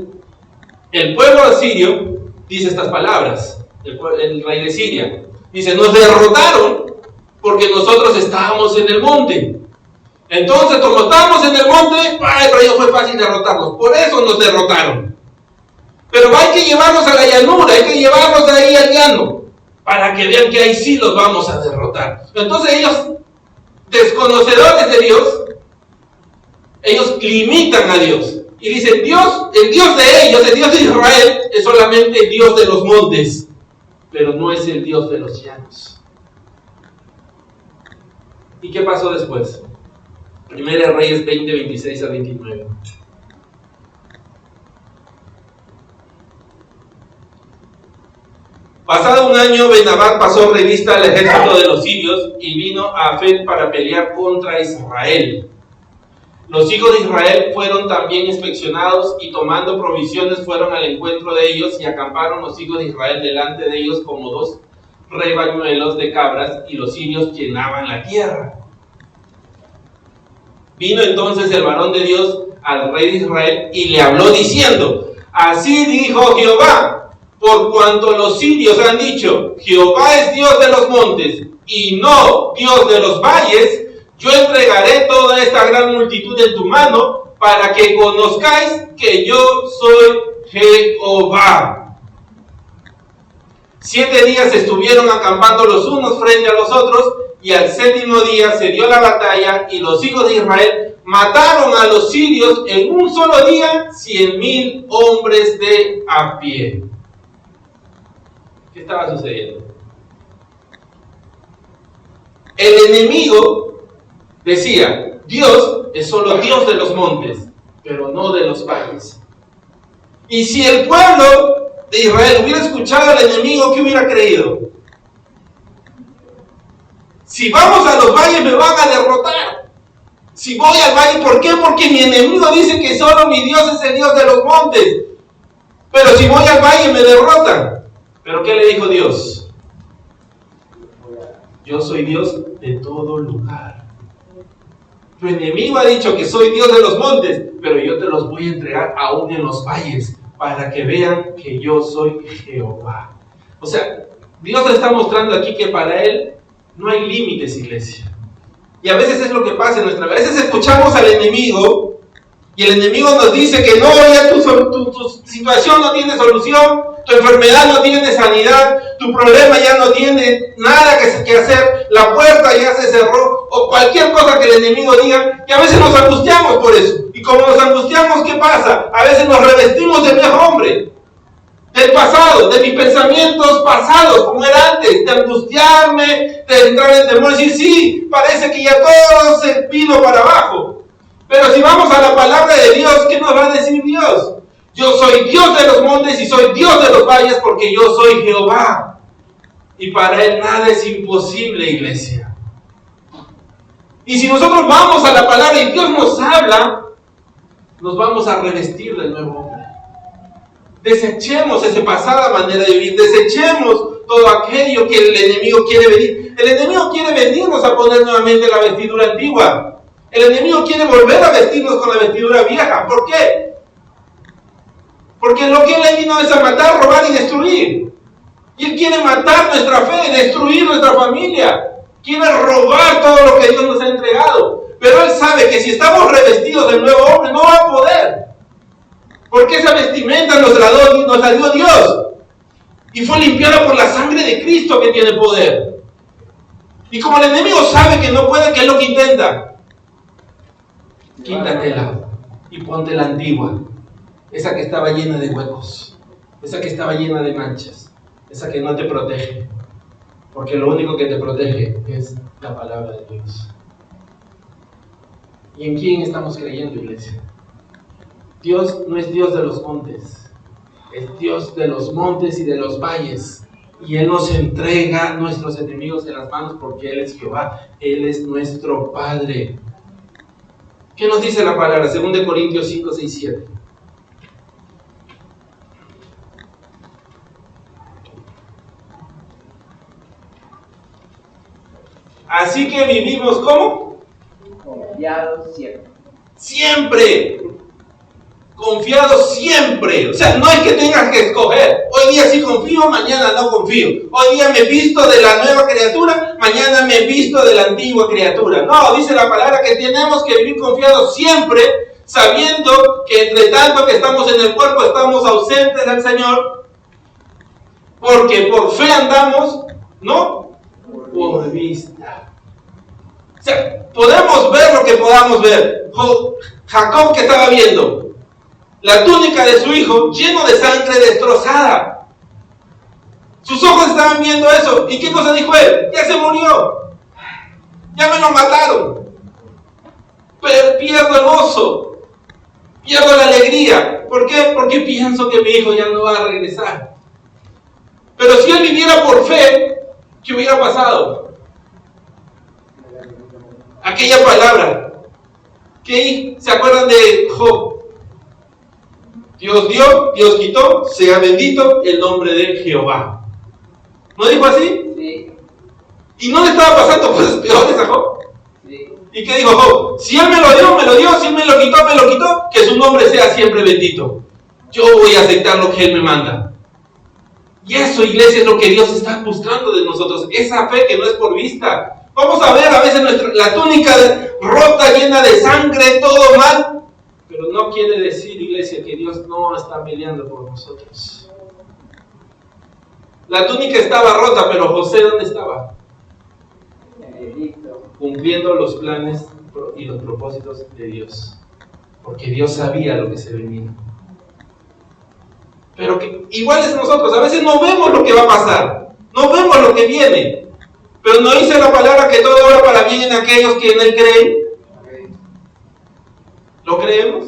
el pueblo asirio dice estas palabras, el rey de Siria dice, nos derrotaron porque nosotros estábamos en el monte. Entonces, como estábamos en el monte, para ellos fue fácil derrotarnos, por eso nos derrotaron. Pero hay que llevarlos a la llanura, hay que llevarlos de ahí al llano, para que vean que ahí sí los vamos a derrotar. Entonces ellos, desconocedores de Dios, ellos limitan a Dios. Y dicen, Dios, el Dios de ellos, el Dios de Israel, es solamente el Dios de los montes, pero no es el Dios de los llanos. ¿Y qué pasó después? Primera de Reyes 20, 26 a 29. Pasado un año, Ben-Hadad pasó revista al ejército de los sirios y vino a Afec para pelear contra Israel. Los hijos de Israel fueron también inspeccionados y tomando provisiones fueron al encuentro de ellos y acamparon los hijos de Israel delante de ellos como 2 rebañuelos de cabras y los sirios llenaban la tierra. Vino entonces el varón de Dios al rey de Israel y le habló diciendo, así dijo Jehová, por cuanto los sirios han dicho, Jehová es Dios de los montes y no Dios de los valles, yo entregaré toda esta gran multitud en tu mano para que conozcáis que yo soy Jehová. 7 días estuvieron acampando los unos frente a los otros y al 7º día se dio la batalla y los hijos de Israel mataron a los sirios en un solo día 100,000 hombres de a pie. ¿Qué estaba sucediendo? El enemigo decía, Dios es solo Dios de los montes, pero no de los valles. Y si el pueblo de Israel hubiera escuchado al enemigo, ¿qué hubiera creído? Si vamos a los valles me van a derrotar. Si voy al valle, ¿por qué? Porque mi enemigo dice que solo mi Dios es el Dios de los montes. Pero si voy al valle me derrotan. ¿Pero qué le dijo Dios? Yo soy Dios de todo lugar. Tu enemigo ha dicho que soy Dios de los montes, pero yo te los voy a entregar aún en los valles, para que vean que yo soy Jehová. O sea, Dios está mostrando aquí que para Él no hay límites, iglesia. Y a veces es lo que pasa en nuestra vida. A veces escuchamos al enemigo y el enemigo nos dice que no, ya tu situación no tiene solución, tu enfermedad no tiene sanidad, tu problema ya no tiene nada que hacer, la puerta ya se cerró, o cualquier cosa que el enemigo diga, y a veces nos angustiamos por eso. Y como nos angustiamos, ¿qué pasa? A veces nos revestimos del viejo hombre, del pasado, de mis pensamientos pasados, como era antes, de angustiarme, de entrar en temor y decir, sí, parece que ya todo se vino para abajo. Pero si vamos a la palabra de Dios, ¿qué nos va a decir Dios? Yo soy Dios de los montes y soy Dios de los valles porque yo soy Jehová. Y para Él nada es imposible, iglesia. Y si nosotros vamos a la palabra y Dios nos habla, nos vamos a revestir del nuevo hombre. Desechemos esa pasada manera de vivir, desechemos todo aquello que el enemigo quiere venir. El enemigo quiere venirnos a poner nuevamente la vestidura antigua. El enemigo quiere volver a vestirnos con la vestidura vieja. ¿Por qué? Porque lo que él vino es a matar, robar y destruir. Y él quiere matar nuestra fe, destruir nuestra familia. Quiere robar todo lo que Dios nos ha entregado. Pero él sabe que si estamos revestidos del nuevo hombre, no va a poder. Porque esa vestimenta nos la dio Dios. Y fue limpiada por la sangre de Cristo que tiene poder. Y como el enemigo sabe que no puede, ¿qué es lo que intenta? Quítatela y ponte la antigua. Esa que estaba llena de huecos. Esa que estaba llena de manchas. Esa que no te protege. Porque lo único que te protege es la palabra de Dios. ¿Y en quién estamos creyendo, iglesia? Dios no es Dios de los montes, es Dios de los montes y de los valles. Y Él nos entrega a nuestros enemigos en las manos porque Él es Jehová, Él es nuestro Padre. ¿Qué nos dice la palabra? 2 Corintios 5, 6, 7. Así que vivimos ¿cómo? Confiados siempre. Siempre. Confiados siempre. O sea, no es que tengas que escoger. Hoy día sí confío, mañana no confío. Hoy día me visto de la nueva criatura, mañana me visto de la antigua criatura. No, dice la palabra que tenemos que vivir confiados siempre, sabiendo que entre tanto que estamos en el cuerpo estamos ausentes del Señor. Porque por fe andamos, no por vista. O sea, podemos ver lo que podamos ver. Jacob, que estaba viendo la túnica de su hijo lleno de sangre destrozada. Sus ojos estaban viendo eso. ¿Y qué cosa dijo él? Ya se murió. Ya me lo mataron. Pero pierdo el gozo. Pierdo la alegría. ¿Por qué? Porque pienso que mi hijo ya no va a regresar. Pero si él viviera por fe, ¿qué hubiera pasado? Aquella palabra. ¿Qué? ¿Se acuerdan de Job? Dios dio, Dios quitó, sea bendito el nombre de Jehová. ¿No dijo así? Sí. ¿Y no le estaba pasando cosas peores a Job? Sí. ¿Y qué dijo Job? Si él me lo dio, me lo dio. Si él me lo quitó, que su nombre sea siempre bendito. Yo voy a aceptar lo que él me manda. Y eso, iglesia, es lo que Dios está buscando de nosotros. Esa fe que no es por vista. Vamos a ver a veces la túnica rota, llena de sangre, todo mal. Pero no quiere decir, iglesia, que Dios no está peleando por nosotros. La túnica estaba rota, pero José, ¿dónde estaba? En Egipto. Cumpliendo los planes y los propósitos de Dios. Porque Dios sabía lo que se venía. Pero que, igual es nosotros, a veces no vemos lo que va a pasar. No vemos lo que viene. Pero no dice la palabra que todo obra para bien en aquellos que en Él creen. ¿Lo creemos?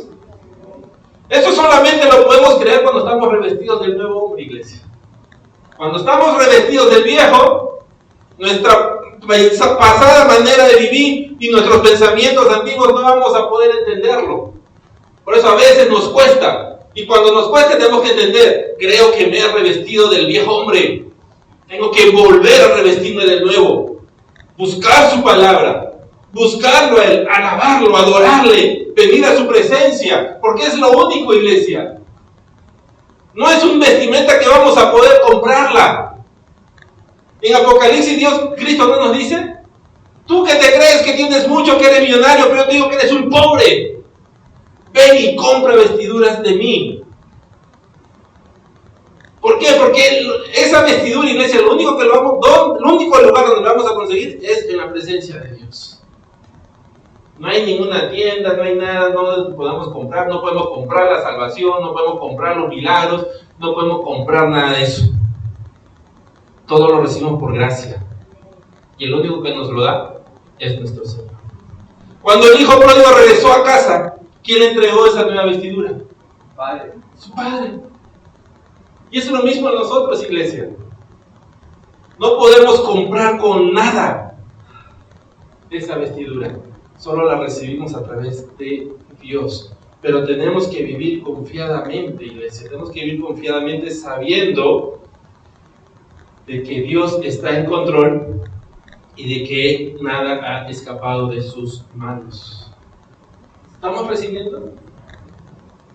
Eso solamente lo podemos creer cuando estamos revestidos del nuevo hombre, iglesia. Cuando estamos revestidos del viejo, nuestra pasada manera de vivir y nuestros pensamientos antiguos no vamos a poder entenderlo. Por eso a veces nos cuesta. Y cuando nos cuesta tenemos que entender, creo que me he revestido del viejo hombre. Tengo que volver a revestirme del nuevo. Buscar su palabra. Buscarlo a Él, alabarlo, adorarle, venir a su presencia, porque es lo único, iglesia. No es un vestimenta que vamos a poder comprarla. En Apocalipsis Cristo no nos dice, tú que te crees que tienes mucho, que eres millonario, pero yo te digo que eres un pobre. Ven y compra vestiduras de mí. ¿Por qué? Porque esa vestidura, iglesia, el único lugar donde lo vamos a conseguir es en la presencia de Dios. No hay ninguna tienda, no hay nada, no podemos comprar, no podemos comprar la salvación, no podemos comprar los milagros, no podemos comprar nada de eso. Todo lo recibimos por gracia. Y el único que nos lo da es nuestro Señor. Cuando el hijo pródigo regresó a casa, ¿quién le entregó esa nueva vestidura? Padre. Su padre. Y es lo mismo en nosotros, iglesia. No podemos comprar con nada esa vestidura. solo la recibimos a través de Dios. Pero tenemos que vivir confiadamente, iglesia. Tenemos que vivir confiadamente sabiendo de que Dios está en control y de que nada ha escapado de sus manos. ¿Estamos recibiendo?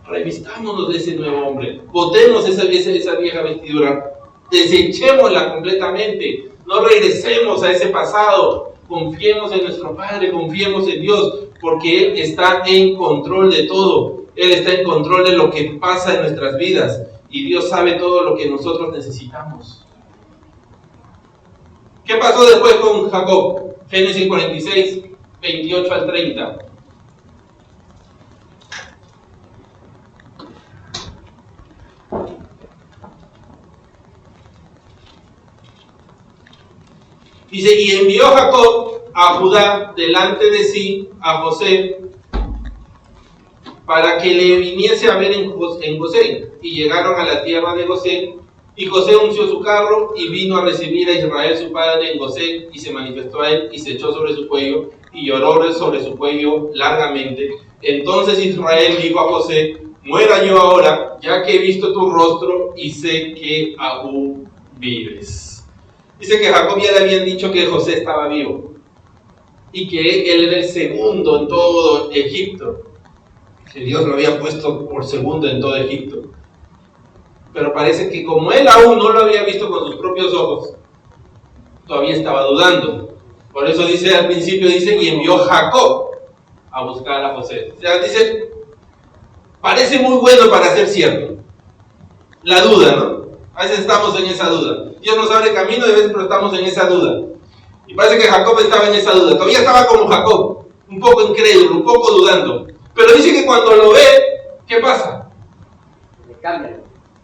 Revistámonos de ese nuevo hombre. Botemos esa vieja vestidura. Desechémosla completamente. No regresemos a ese pasado. Confiemos en nuestro Padre, confiemos en Dios, porque Él está en control de todo. Él está en control de lo que pasa en nuestras vidas. Y Dios sabe todo lo que nosotros necesitamos. ¿Qué pasó después con Jacob? Génesis 46, 28 al 30. Dice, y envió Jacob a Judá delante de sí a José para que le viniese a ver en Gosén. Y llegaron a la tierra de Gosén, y José unció su carro y vino a recibir a Israel su padre en Gosén, y se manifestó a él y se echó sobre su cuello y lloró sobre su cuello largamente. Entonces Israel dijo a José, muera yo ahora, ya que he visto tu rostro y sé que aún vives. Dice que Jacob ya le habían dicho que José estaba vivo y que él era el segundo en todo Egipto, que Dios lo había puesto por segundo en todo Egipto. Pero parece que como él aún no lo había visto con sus propios ojos, todavía estaba dudando. Por eso dice al principio, dice, y envió Jacob a buscar a José. O sea, dice, parece muy bueno para ser cierto. La duda, ¿no? A veces estamos en esa duda. Dios nos abre camino, de veces, pero estamos en esa duda. Y parece que Jacob estaba en esa duda. Todavía estaba como Jacob, un poco incrédulo, un poco dudando. Pero dice que cuando lo ve, ¿qué pasa? Le cambia.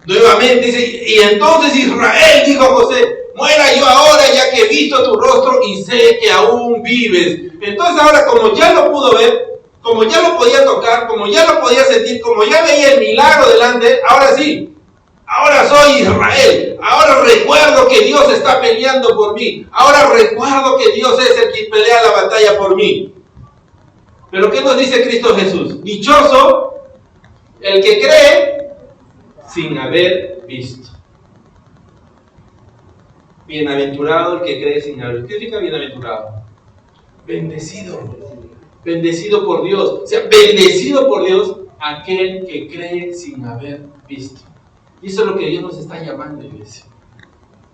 Nuevamente dice, y entonces Israel dijo a José, muera yo ahora, ya que he visto tu rostro y sé que aún vives. Entonces ahora, como ya lo pudo ver, como ya lo podía tocar, como ya lo podía sentir, como ya veía el milagro delante, ahora sí, ahora soy Israel, ahora recuerdo que Dios está peleando por mí, ahora recuerdo que Dios es el que pelea la batalla por mí. Pero ¿qué nos dice Cristo Jesús? Dichoso el que cree sin haber visto. Bienaventurado el que cree sin haber visto. ¿Qué significa bienaventurado? Bendecido. Bendecido por Dios. O sea, bendecido por Dios aquel que cree sin haber visto. Y eso es lo que Dios nos está llamando, iglesia.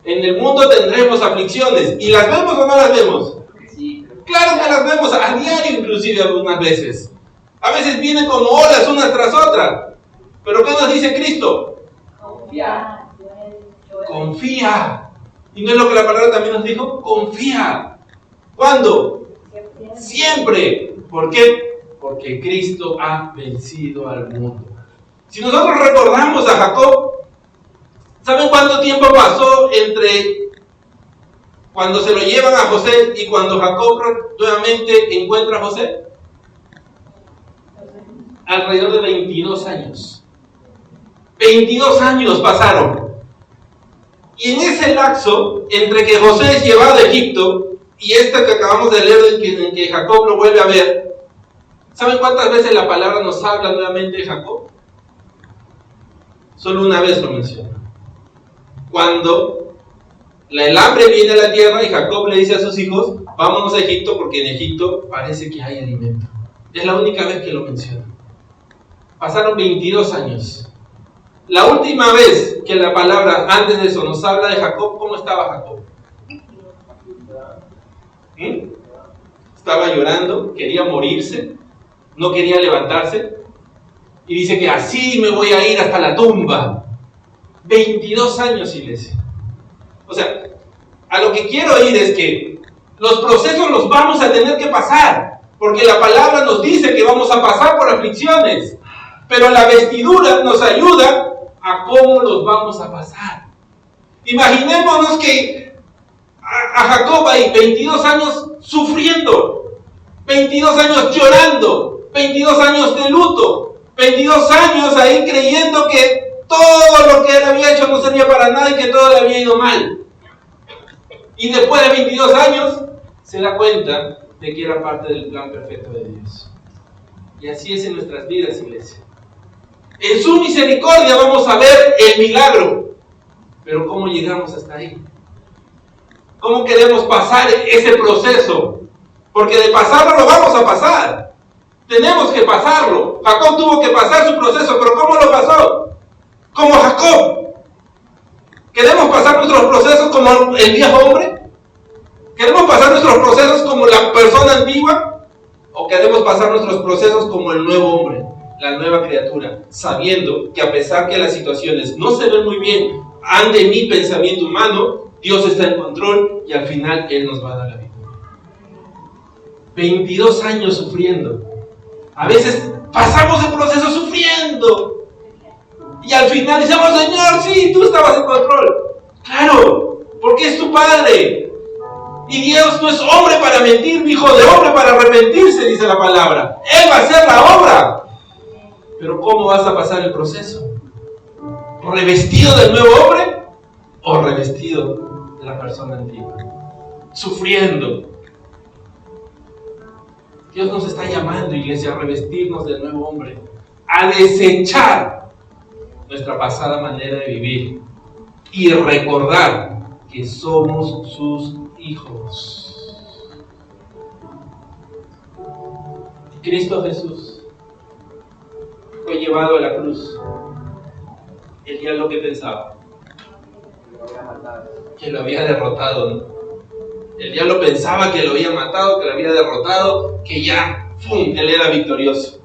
En el mundo tendremos aflicciones. ¿Y las vemos o no las vemos? Sí. Claro que las vemos a diario, inclusive algunas veces. A veces vienen como olas unas tras otras. Pero ¿qué nos dice Cristo? Confía. Confía. ¿Y no es lo que la palabra también nos dijo? Confía. ¿Cuándo? Siempre. ¿Por qué? Porque Cristo ha vencido al mundo. Si nosotros recordamos a Jacob, ¿saben cuánto tiempo pasó entre cuando se lo llevan a José y cuando Jacob nuevamente encuentra a José? Alrededor de 22 años. 22 años pasaron. Y en ese lapso, entre que José es llevado a Egipto y que acabamos de leer en que Jacob lo vuelve a ver, ¿saben cuántas veces la palabra nos habla nuevamente de Jacob? Solo una vez lo menciona. Cuando el hambre viene a la tierra y Jacob le dice a sus hijos, vámonos a Egipto porque en Egipto parece que hay alimento. Es la única vez que lo menciona. Pasaron 22 años. La última vez que la palabra antes de eso nos habla de Jacob, ¿cómo estaba Jacob? Estaba llorando, quería morirse, no quería levantarse. Y dice que así me voy a ir hasta la tumba. 22 años, iglesia. O sea, a lo que quiero ir es que los procesos los vamos a tener que pasar. Porque la palabra nos dice que vamos a pasar por aflicciones. Pero la vestidura nos ayuda a cómo los vamos a pasar. Imaginémonos que a Jacob hay 22 años sufriendo, 22 años llorando, 22 años de luto, 22 años ahí creyendo que todo lo que él había hecho no servía para nada y que todo le había ido mal. Y después de 22 años se da cuenta de que era parte del plan perfecto de Dios. Y así es en nuestras vidas, iglesia. En su misericordia vamos a ver el milagro. Pero ¿cómo llegamos hasta ahí? ¿Cómo queremos pasar ese proceso? Porque de pasarlo lo vamos a pasar. Tenemos que pasarlo. Jacob tuvo que pasar su proceso, pero ¿cómo lo pasó? Como Jacob. ¿Queremos pasar nuestros procesos como el viejo hombre? ¿Queremos pasar nuestros procesos como la persona antigua? ¿O queremos pasar nuestros procesos como el nuevo hombre, la nueva criatura? Sabiendo que a pesar que las situaciones no se ven muy bien ante mi pensamiento humano, Dios está en control y al final Él nos va a dar la victoria. 22 años sufriendo. A veces pasamos el proceso sufriendo. Y al final decimos, Señor, sí, tú estabas en control. Claro, porque es tu Padre. Y Dios no es hombre para mentir, ni hijo de hombre para arrepentirse, dice la palabra. Él va a hacer la obra. Pero ¿cómo vas a pasar el proceso? ¿Revestido del nuevo hombre o revestido de la persona antigua? Sufriendo. Dios nos está llamando, iglesia, a revestirnos del nuevo hombre, a desechar nuestra pasada manera de vivir y recordar que somos sus hijos. Cristo Jesús fue llevado a la cruz. El diablo que pensaba que lo había derrotado, ¿no? El diablo pensaba que lo había matado, que lo había derrotado, que ya, ¡pum!, él era victorioso.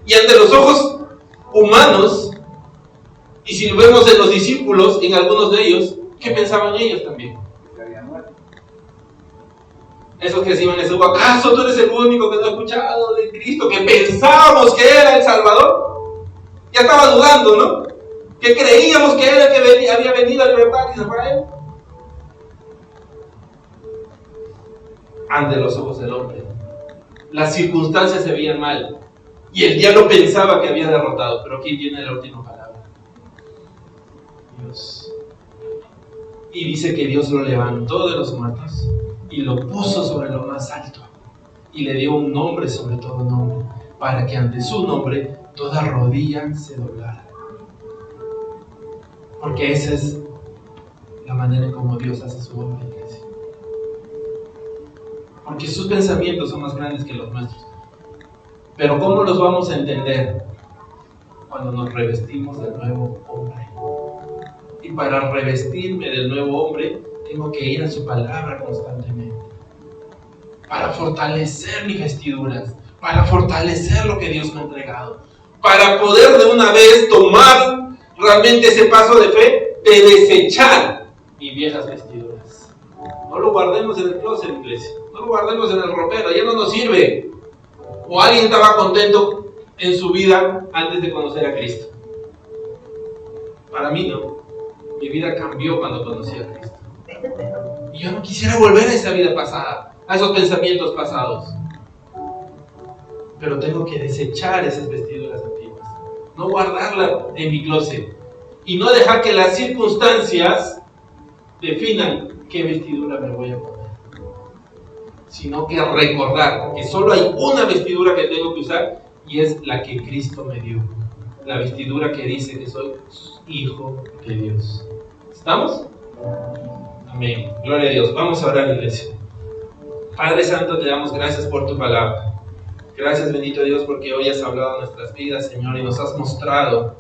Y ante los ojos humanos, y si lo vemos en los discípulos, en algunos de ellos, ¿qué pensaban ellos también? Esos que decían, ¿acaso tú eres el único que no ha escuchado de Cristo? Que pensábamos que era el Salvador. Ya estaba dudando, ¿no? Que creíamos que era el que había venido a libertar a Israel. Ante los ojos del hombre, las circunstancias se veían mal y el diablo pensaba que había derrotado. Pero ¿quién tiene la última palabra? Dios. Y dice que Dios lo levantó de los muertos y lo puso sobre lo más alto y le dio un nombre sobre todo nombre, para que ante su nombre toda rodilla se doblara. Porque esa es la manera en cómo Dios hace su obra, iglesia. Porque sus pensamientos son más grandes que los nuestros. Pero ¿cómo los vamos a entender? Cuando nos revestimos del nuevo hombre. Y para revestirme del nuevo hombre, tengo que ir a su palabra constantemente. Para fortalecer mis vestiduras. Para fortalecer lo que Dios me ha entregado. Para poder de una vez tomar realmente ese paso de fe, de desechar mis viejas vestiduras. No lo guardemos en el closet, iglesia. No lo guardemos en el ropero, ya no nos sirve. O alguien estaba contento en su vida antes de conocer a Cristo. Para mí no. Mi vida cambió cuando conocí a Cristo. Y yo no quisiera volver a esa vida pasada, a esos pensamientos pasados. Pero tengo que desechar esas vestiduras antiguas. No guardarlas en mi closet. Y no dejar que las circunstancias definan qué vestidura me voy a poner. Sino que recordar que solo hay una vestidura que tengo que usar y es la que Cristo me dio. La vestidura que dice que soy hijo de Dios. ¿Estamos? Amén. Gloria a Dios. Vamos a orar, iglesia. Padre Santo, te damos gracias por tu palabra. Gracias, bendito Dios, porque hoy has hablado en nuestras vidas, Señor, y nos has mostrado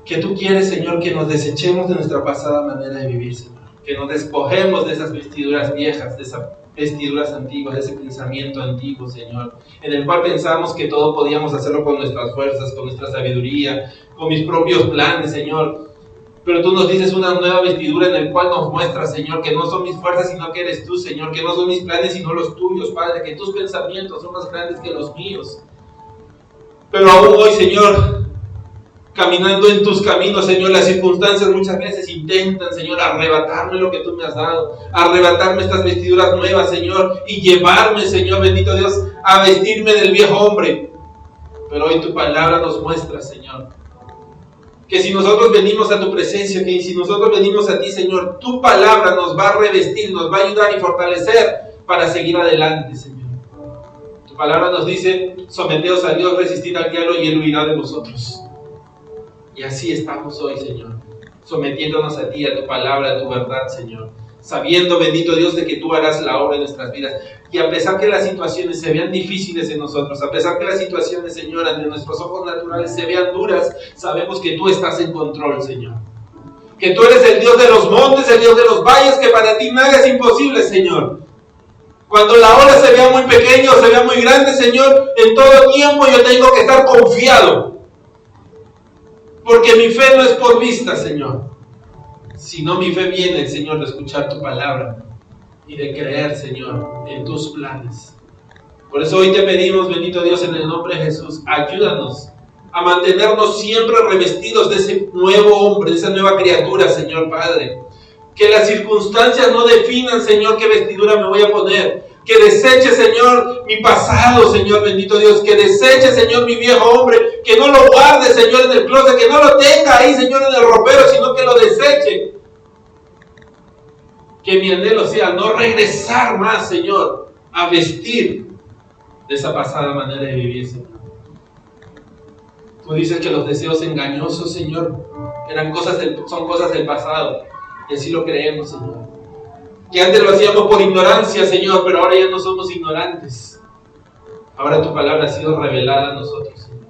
que tú quieres, Señor, que nos desechemos de nuestra pasada manera de vivir, Señor. Que nos despojemos de esas vestiduras viejas, de esas vestiduras antiguas, de ese pensamiento antiguo, Señor, en el cual pensamos que todo podíamos hacerlo con nuestras fuerzas, con nuestra sabiduría, con mis propios planes, Señor. Pero tú nos dices una nueva vestidura en el cual nos muestras, Señor, que no son mis fuerzas, sino que eres tú, Señor, que no son mis planes, sino los tuyos, Padre, que tus pensamientos son más grandes que los míos. Pero aún hoy, Señor, caminando en tus caminos, Señor, las circunstancias muchas veces intentan, Señor, arrebatarme lo que tú me has dado, arrebatarme estas vestiduras nuevas, Señor, y llevarme, Señor, bendito Dios, a vestirme del viejo hombre. Pero hoy tu palabra nos muestra, Señor, Que si nosotros venimos a tu presencia, que si nosotros venimos a ti, Señor, tu palabra nos va a revestir, nos va a ayudar y fortalecer para seguir adelante, Señor. Tu palabra nos dice, someteos a Dios, resistid al diablo y él huirá de vosotros. Y así estamos hoy, Señor, sometiéndonos a ti, a tu palabra, a tu verdad, Señor. Sabiendo, bendito Dios, de que tú harás la obra en nuestras vidas. Y a pesar que las situaciones se vean difíciles en nosotros, a pesar que las situaciones, Señor, ante nuestros ojos naturales se vean duras, sabemos que tú estás en control, Señor. Que tú eres el Dios de los montes, el Dios de los valles, que para ti nada es imposible, Señor. Cuando la ola se vea muy pequeña o se vea muy grande, Señor, en todo tiempo yo tengo que estar confiado. Porque mi fe no es por vista, Señor. Sino mi fe viene, Señor, de escuchar tu palabra y de creer, Señor, en tus planes. Por eso hoy te pedimos, bendito Dios, en el nombre de Jesús, ayúdanos a mantenernos siempre revestidos de ese nuevo hombre, de esa nueva criatura, Señor Padre. Que las circunstancias no definan, Señor, qué vestidura me voy a poner. Que deseche, Señor, mi pasado, Señor, bendito Dios. Que deseche, Señor, mi viejo hombre. Que no lo guarde, Señor, en el closet. Que no lo tenga ahí, Señor, en el ropero, sino que lo deseche. Que mi anhelo sea no regresar más, Señor, a vestir de esa pasada manera de vivir, Señor. Tú dices que los deseos engañosos, Señor, son cosas del pasado. Y así lo creemos, Señor. Que antes lo hacíamos por ignorancia, Señor, pero ahora ya no somos ignorantes. Ahora tu palabra ha sido revelada a nosotros, Señor.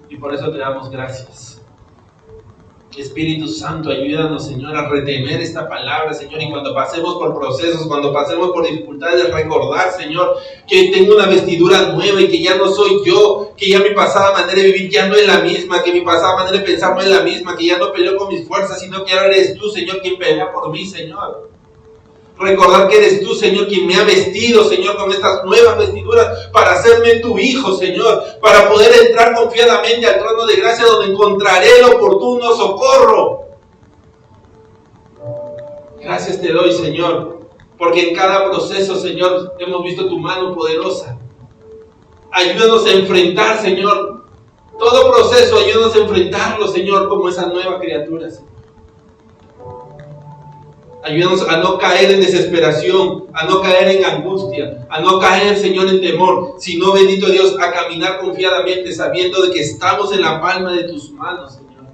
Y por eso te damos gracias. Espíritu Santo, ayúdanos, Señor, a retener esta palabra, Señor, y cuando pasemos por procesos, cuando pasemos por dificultades, recordar, Señor, que tengo una vestidura nueva y que ya no soy yo, que ya mi pasada manera de vivir ya no es la misma, que mi pasada manera de pensar no es la misma, que ya no peleo con mis fuerzas, sino que ahora eres tú, Señor, quien pelea por mí, Señor. Recordar que eres tú, Señor, quien me ha vestido, Señor, con estas nuevas vestiduras para hacerme tu hijo, Señor, para poder entrar confiadamente al trono de gracia donde encontraré el oportuno socorro. Gracias te doy, Señor, porque en cada proceso, Señor, hemos visto tu mano poderosa. Ayúdanos a enfrentar, Señor, todo proceso, ayúdanos a enfrentarlo, Señor, como esa nueva criatura, Señor. Ayúdanos a no caer en desesperación, a no caer en angustia, a no caer, Señor, en temor, sino, bendito Dios, a caminar confiadamente, sabiendo de que estamos en la palma de tus manos, Señor.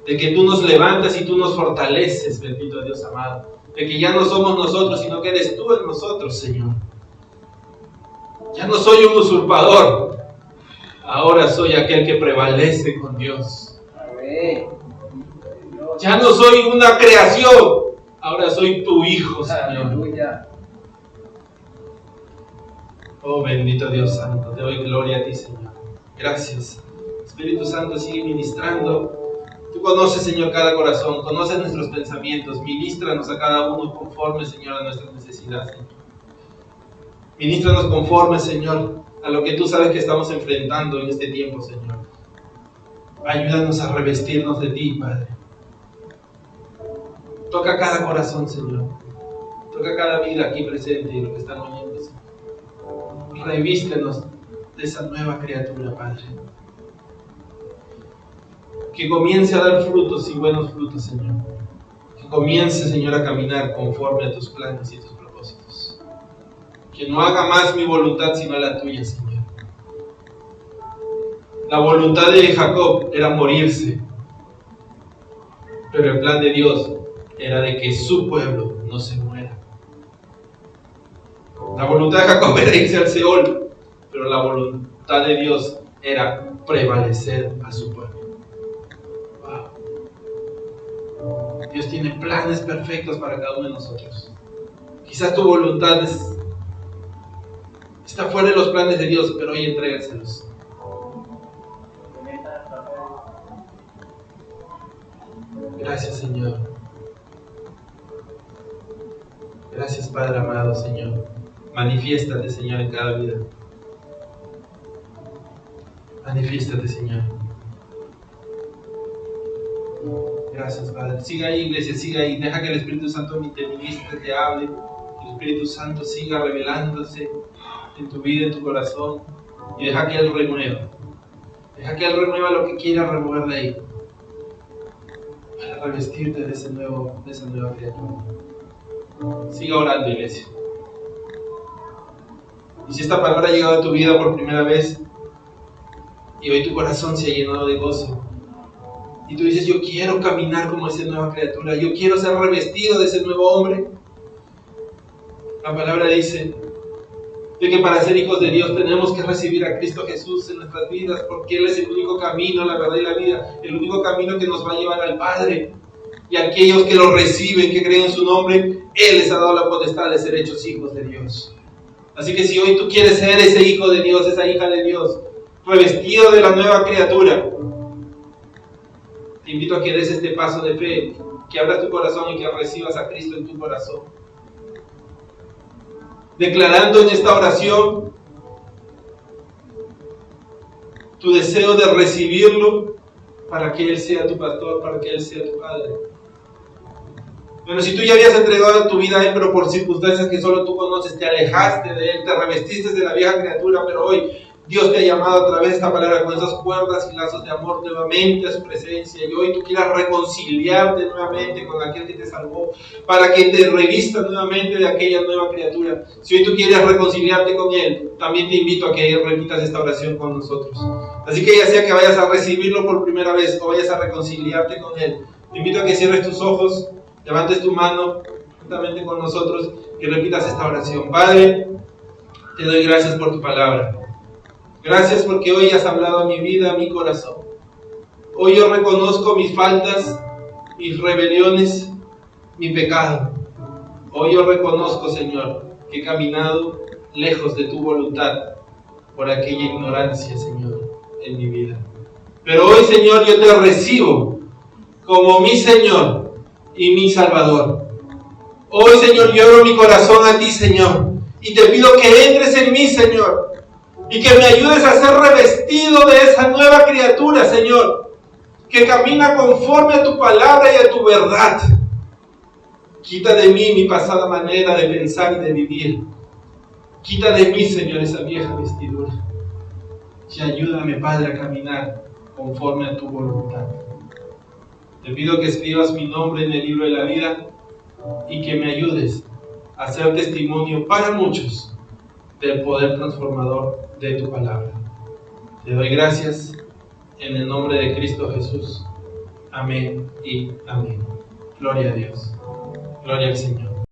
De que tú nos levantas y tú nos fortaleces, bendito Dios amado. De que ya no somos nosotros, sino que eres tú en nosotros, Señor. Ya no soy un usurpador, ahora soy aquel que prevalece con Dios. Amén. Ya no soy una creación, ahora soy tu hijo, Señor. Aleluya. Oh, bendito Dios Santo, te doy gloria a ti, Señor. Gracias. Espíritu Santo, sigue ministrando. Tú conoces, Señor, cada corazón, conoces nuestros pensamientos. Ministranos a cada uno conforme, Señor, a nuestras necesidades. Ministranos conforme, Señor, a lo que tú sabes que estamos enfrentando en este tiempo, Señor. Ayúdanos a revestirnos de ti, Padre. Toca cada corazón, Señor. Toca cada vida aquí presente y lo que están oyendo, Señor. Revístenos de esa nueva criatura, Padre. Que comience a dar frutos y buenos frutos, Señor. Que comience, Señor, a caminar conforme a tus planes y tus propósitos. Que no haga más mi voluntad sino la tuya, Señor. La voluntad de Jacob era morirse, pero el plan de Dios era de que su pueblo no se muera. La voluntad de Jacob era irse al Seol, pero la voluntad de Dios era prevalecer a su pueblo. Wow. Dios tiene planes perfectos para cada uno de nosotros. Quizás tu voluntad está fuera de los planes de Dios, pero hoy entrégaselos. Gracias, Señor. Gracias, Padre amado, Señor. Manifiéstate, Señor, en cada vida. Manifiéstate, Señor. Gracias, Padre. Siga ahí, iglesia, siga ahí. Deja que el Espíritu Santo te ministre, te hable. Que el Espíritu Santo siga revelándose en tu vida, en tu corazón. Y deja que Él renueva. Deja que Él remueva lo que quiera remover de ahí, para revestirte de esa nueva criatura. Siga orando, iglesia. Y si esta palabra ha llegado a tu vida por primera vez, y hoy tu corazón se ha llenado de gozo, y tú dices, yo quiero caminar como esa nueva criatura, yo quiero ser revestido de ese nuevo hombre. La palabra dice de que para ser hijos de Dios tenemos que recibir a Cristo Jesús en nuestras vidas, porque Él es el único camino, la verdad y la vida, el único camino que nos va a llevar al Padre. Y aquellos que lo reciben, que creen en su nombre, Él les ha dado la potestad de ser hechos hijos de Dios. Así que si hoy tú quieres ser ese hijo de Dios, esa hija de Dios, revestido de la nueva criatura, te invito a que des este paso de fe, que abras tu corazón y que recibas a Cristo en tu corazón. Declarando en esta oración tu deseo de recibirlo para que Él sea tu pastor, para que Él sea tu Padre. Pero si tú ya habías entregado tu vida a Él, pero por circunstancias que solo tú conoces, te alejaste de Él, te revestiste de la vieja criatura, pero hoy Dios te ha llamado a través de esta palabra con esas cuerdas y lazos de amor nuevamente a su presencia, y hoy tú quieras reconciliarte nuevamente con aquel que te salvó, para que te revista nuevamente de aquella nueva criatura. Si hoy tú quieres reconciliarte con Él, también te invito a que repitas esta oración con nosotros. Así que ya sea que vayas a recibirlo por primera vez o vayas a reconciliarte con Él, te invito a que cierres tus ojos, levantes tu mano juntamente con nosotros y repitas esta oración. Padre, te doy gracias por tu palabra. Gracias porque hoy has hablado a mi vida, a mi corazón. Hoy yo reconozco mis faltas, mis rebeliones, mi pecado. Hoy yo reconozco, Señor, que he caminado lejos de tu voluntad por aquella ignorancia, Señor, en mi vida. Pero hoy, Señor, yo te recibo como mi Señor y mi Salvador. Hoy, Señor, yo abro mi corazón a ti, Señor, y te pido que entres en mí, Señor, y que me ayudes a ser revestido de esa nueva criatura, Señor, que camina conforme a tu palabra y a tu verdad. Quita de mí mi pasada manera de pensar y de vivir. Quita de mí, Señor, esa vieja vestidura. Y ayúdame, Padre, a caminar conforme a tu voluntad. Te pido que escribas mi nombre en el libro de la vida y que me ayudes a ser testimonio para muchos del poder transformador de tu palabra. Te doy gracias en el nombre de Cristo Jesús. Amén y amén. Gloria a Dios. Gloria al Señor.